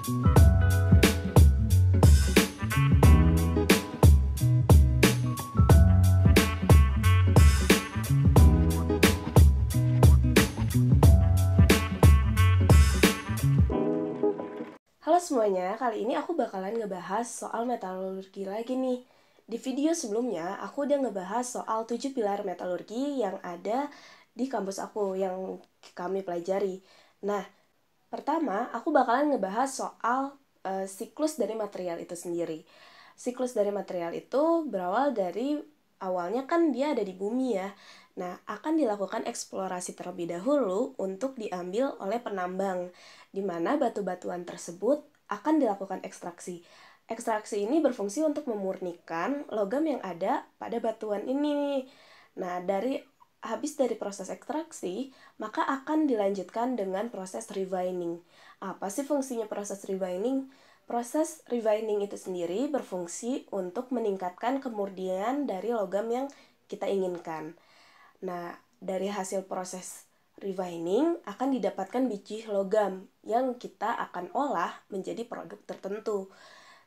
Halo semuanya, kali ini aku bakalan ngebahas soal metalurgi lagi nih. Di video sebelumnya, aku udah ngebahas soal 7 pilar metalurgi yang ada di kampus aku, yang kami pelajari. Nah, pertama, aku bakalan ngebahas soal siklus dari material itu sendiri. Siklus dari material itu berawal dari awalnya kan dia ada di bumi ya. Nah, akan dilakukan eksplorasi terlebih dahulu untuk diambil oleh penambang, di mana batu-batuan tersebut akan dilakukan ekstraksi. Ekstraksi ini berfungsi untuk memurnikan logam yang ada pada batuan ini. Nah, habis dari proses ekstraksi, maka akan dilanjutkan dengan proses refining. Apa sih fungsinya proses refining? Proses refining itu sendiri berfungsi untuk meningkatkan kemurnian dari logam yang kita inginkan. Nah, dari hasil proses refining akan didapatkan biji logam yang kita akan olah menjadi produk tertentu.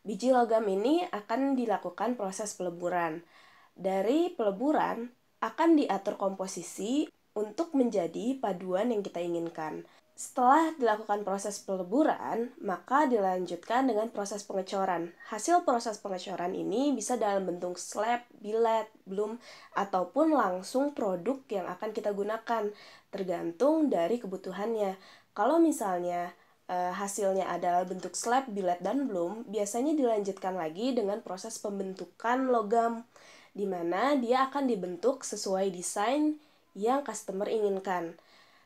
Biji logam ini akan dilakukan proses peleburan. Dari peleburan akan diatur komposisi untuk menjadi paduan yang kita inginkan. Setelah dilakukan proses peleburan, maka dilanjutkan dengan proses pengecoran. Hasil proses pengecoran ini bisa dalam bentuk slab, billet, bloom, ataupun langsung produk yang akan kita gunakan, tergantung dari kebutuhannya. Kalau misalnya hasilnya adalah bentuk slab, billet, dan bloom, biasanya dilanjutkan lagi dengan proses pembentukan logam, di mana dia akan dibentuk sesuai desain yang customer inginkan.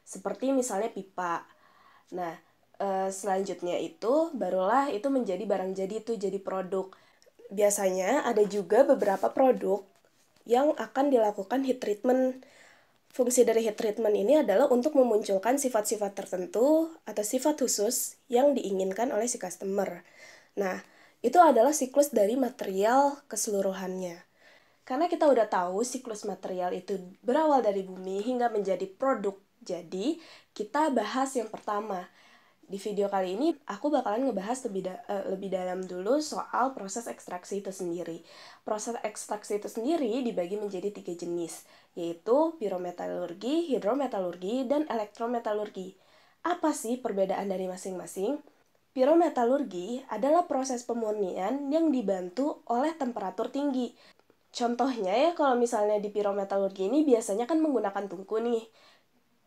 Seperti misalnya pipa. Nah, selanjutnya itu barulah itu menjadi barang jadi, itu jadi produk. Biasanya ada juga beberapa produk yang akan dilakukan heat treatment. Fungsi dari heat treatment ini adalah untuk memunculkan sifat-sifat tertentu atau sifat khusus yang diinginkan oleh si customer. Nah, itu adalah siklus dari material keseluruhannya. Karena kita udah tahu siklus material itu berawal dari bumi hingga menjadi produk. Jadi, kita bahas yang pertama. Di video kali ini, aku bakalan ngebahas lebih dalam dulu soal proses ekstraksi itu sendiri. Proses ekstraksi itu sendiri dibagi menjadi 3 jenis, yaitu pirometalurgi, hidrometalurgi, dan elektrometalurgi. Apa sih perbedaan dari masing-masing? Pirometalurgi adalah proses pemurnian yang dibantu oleh temperatur tinggi. Contohnya ya, kalau misalnya di pirometalurgi ini biasanya kan menggunakan tungku nih.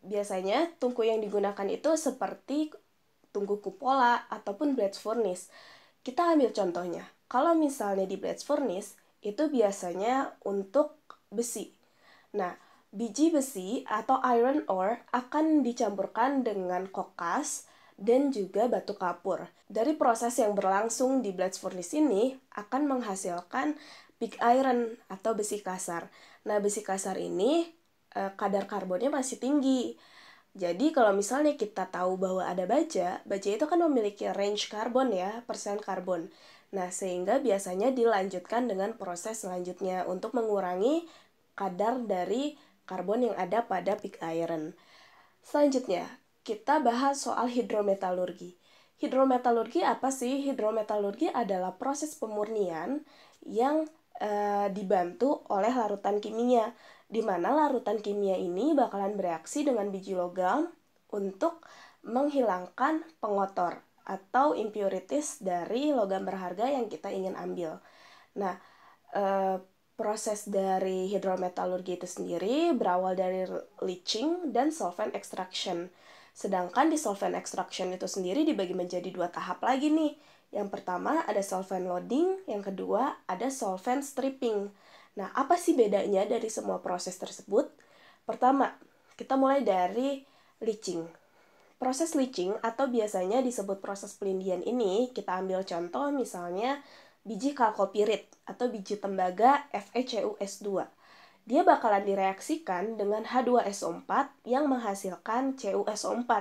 Biasanya tungku yang digunakan itu seperti tungku kupola ataupun blast furnace. Kita ambil contohnya. Kalau misalnya di blast furnace, itu biasanya untuk besi. Nah, biji besi atau iron ore akan dicampurkan dengan kokas dan juga batu kapur. Dari proses yang berlangsung di blast furnace ini akan menghasilkan pig iron atau besi kasar. Nah, besi kasar ini kadar karbonnya masih tinggi. Jadi kalau misalnya kita tahu bahwa ada baja itu kan memiliki range karbon ya, persen karbon. Nah, sehingga biasanya dilanjutkan dengan proses selanjutnya untuk mengurangi kadar dari karbon yang ada pada pig iron. Selanjutnya, kita bahas soal hidrometalurgi. Hidrometalurgi apa sih? Hidrometalurgi adalah proses pemurnian yang dibantu oleh larutan kimia, di mana larutan kimia ini bakalan bereaksi dengan biji logam untuk menghilangkan pengotor atau impurities dari logam berharga yang kita ingin ambil. Nah, proses dari hidrometalurgi itu sendiri berawal dari leaching dan solvent extraction. Sedangkan di solvent extraction itu sendiri dibagi menjadi 2 tahap lagi nih. Yang pertama ada solvent loading, yang kedua ada solvent stripping. Nah, apa sih bedanya dari semua proses tersebut? Pertama, kita mulai dari leaching. Proses leaching atau biasanya disebut proses pelindian ini, kita ambil contoh misalnya biji kalkopirit atau biji tembaga FeCuS2. Dia bakalan direaksikan dengan H2SO4 yang menghasilkan CuSO4.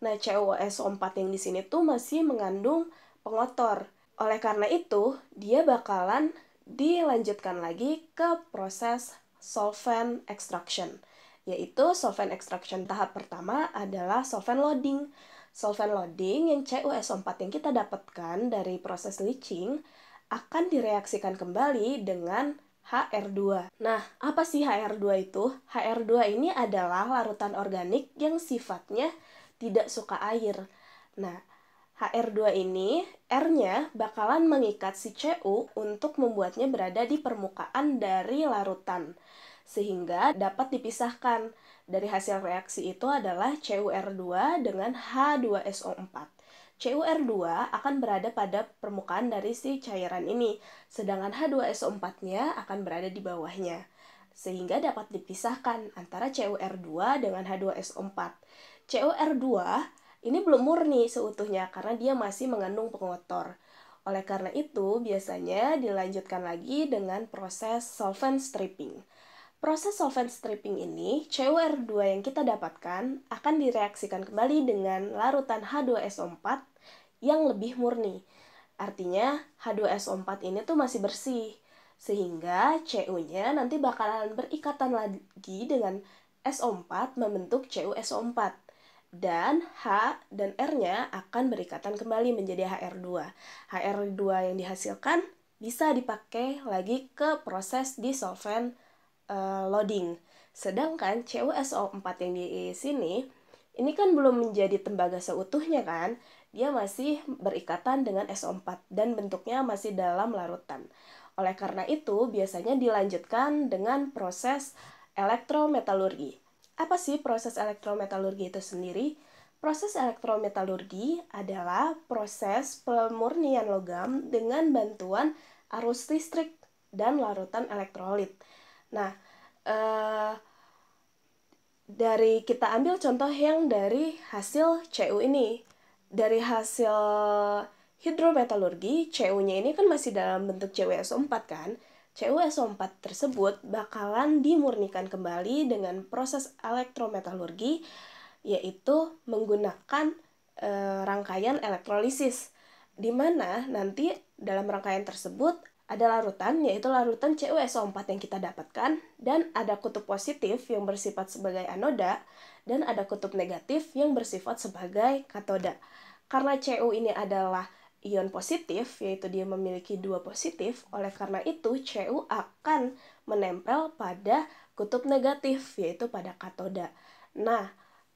Nah, CuSO4 yang di sini tuh masih mengandung pengotor. Oleh karena itu, dia bakalan dilanjutkan lagi ke proses solvent extraction, yaitu solvent extraction tahap pertama adalah solvent loading. Solvent loading yang CuSO4 yang kita dapatkan dari proses leaching akan direaksikan kembali dengan HR2. Nah, apa sih HR2 itu? HR2 ini adalah larutan organik yang sifatnya tidak suka air. Nah, HR2 ini, R-nya bakalan mengikat si Cu untuk membuatnya berada di permukaan dari larutan, sehingga dapat dipisahkan. Dari hasil reaksi itu adalah CuR2 dengan H2SO4. CuR2 akan berada pada permukaan dari si cairan ini, sedangkan H2SO4-nya akan berada di bawahnya, sehingga dapat dipisahkan antara CuR2 dengan H2SO4. CuR2 ini belum murni seutuhnya karena dia masih mengandung pengotor. Oleh karena itu, biasanya dilanjutkan lagi dengan proses solvent stripping. Proses solvent stripping ini, CuR2 yang kita dapatkan akan direaksikan kembali dengan larutan H2SO4 yang lebih murni. Artinya, H2SO4 ini tuh masih bersih, sehingga Cu-nya nanti bakalan berikatan lagi dengan SO4 membentuk CuSO4. Dan H dan R-nya akan berikatan kembali menjadi HR2. HR2 yang dihasilkan bisa dipakai lagi ke proses di solvent loading. Sedangkan CuSO4 yang di sini, ini kan belum menjadi tembaga seutuhnya kan, dia masih berikatan dengan SO4 dan bentuknya masih dalam larutan. Oleh karena itu, biasanya dilanjutkan dengan proses elektrometalurgi. Apa sih proses elektrometalurgi itu sendiri? Proses elektrometalurgi adalah proses pemurnian logam dengan bantuan arus listrik dan larutan elektrolit. Nah, dari kita ambil contoh yang dari hasil Cu ini. Dari hasil hidrometalurgi, Cu-nya ini kan masih dalam bentuk CuSO4 kan? CuSO4 tersebut bakalan dimurnikan kembali dengan proses elektrometalurgi, yaitu menggunakan rangkaian elektrolisis, di mana nanti dalam rangkaian tersebut ada larutan, yaitu larutan CuSO4 yang kita dapatkan, dan ada kutub positif yang bersifat sebagai anoda, dan ada kutub negatif yang bersifat sebagai katoda. Karena Cu ini adalah ion positif, yaitu dia memiliki 2 positif, oleh karena itu Cu akan menempel pada kutub negatif, yaitu pada katoda. Nah,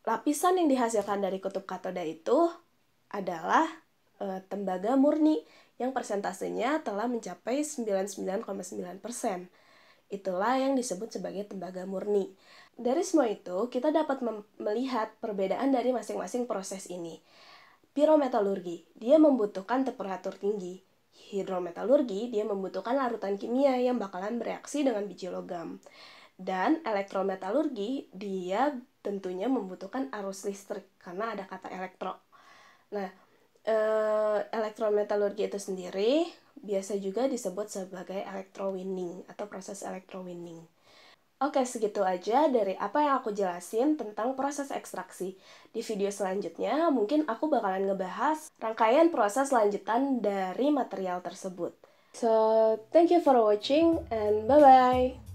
lapisan yang dihasilkan dari kutub katoda itu adalah tembaga murni, yang persentasenya telah mencapai 99,9%. Itulah yang disebut sebagai tembaga murni. Dari semua itu, kita dapat melihat perbedaan dari masing-masing proses ini. Pirometalurgi, dia membutuhkan temperatur tinggi. Hidrometalurgi, dia membutuhkan larutan kimia yang bakalan bereaksi dengan biji logam. Dan elektrometalurgi, dia tentunya membutuhkan arus listrik karena ada kata elektro. Nah, elektrometalurgi itu sendiri biasa juga disebut sebagai electrowinning atau proses electrowinning. Oke, segitu aja dari apa yang aku jelasin tentang proses ekstraksi. Di video selanjutnya, mungkin aku bakalan ngebahas rangkaian proses lanjutan dari material tersebut. So, thank you for watching and bye-bye!